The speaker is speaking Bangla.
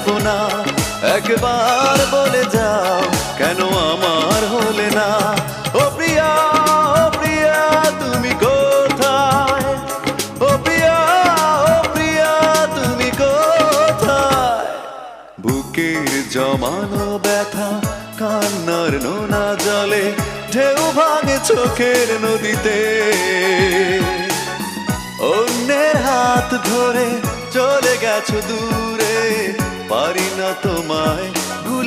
পারবো না। একবার বলে যাও কেন আমার হলে না। ও প্রিয়া, ও প্রিয়া তুমি কোথায়? ও প্রিয়া, ও প্রিয়া তুমি কোথায়? বুকের জমানো ব্যথা কান্নার নোনা জলে ঢেউ ভাঙে চোখের নদীতে। অন্যের হাত ধরে চলে গেছো দূরে, পারি না তোমায়